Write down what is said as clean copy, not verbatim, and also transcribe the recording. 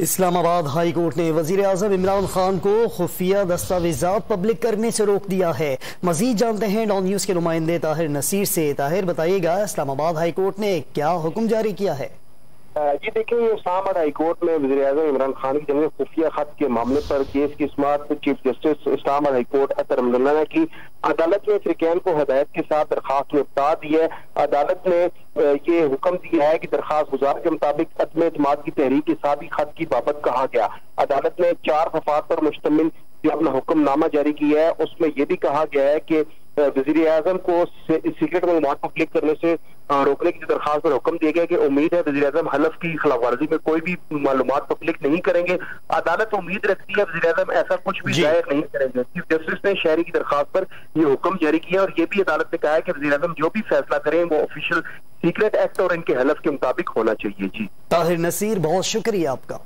اسلام آباد high court نے وزیر اعظم عمران خان کو خفیہ دستاویزات پبلک کرنے سے روک دیا ہے۔ مزید جانتے ہیں ڈان نیوز کے نمائندے طاہر نصیر سے۔ طاہر بتائیے گا اسلام آباد ہائی کورٹ نے کیا حکم جاری کیا ہے؟ جی دیکھیں، اسلام آباد ہائی کورٹ میں وزیر اعظم عمران خان کی جانب خفیہ خط کے معاملے پر کیس کی سماعت چیف جسٹس اسلام آباد ہائی کورٹ اطہر رمضان نے کی۔ عدالت نے فریقین کو ہدایت کے ساتھ درخواست میں بتا دی ہے۔ عدالت نے یہ حکم دیا ہے کہ درخواست گزار کے مطابق عدم اعتماد کی تحریک کے ساتھ ہی خط کی بابت کہا گیا۔ عدالت نے 4 صفحات پر مشتمل جو اپنا حکم نامہ جاری کیا ہے، اس میں یہ بھی کہا گیا ہے کہ وزیر اعظم کو سیکرٹ معلومات پبلک کرنے سے روکنے کی درخواست پر حکم دیا گیا کہ امید ہے وزیر اعظم حلف کی خلاف ورزی میں کوئی بھی معلومات پبلک نہیں کریں گے۔ عدالت امید رکھتی ہے وزیر اعظم ایسا کچھ بھی ظاہر نہیں کریں گے۔ چیف جسٹس نے شہری کی درخواست پر یہ حکم جاری کیا اور یہ بھی عدالت نے کہا ہے کہ وزیر اعظم جو بھی فیصلہ کریں وہ آفیشیل سیکرٹ ایکٹ اور ان کے حلف کے مطابق ہونا چاہیے۔ جی طاہر نصیر، بہت شکریہ آپ کا۔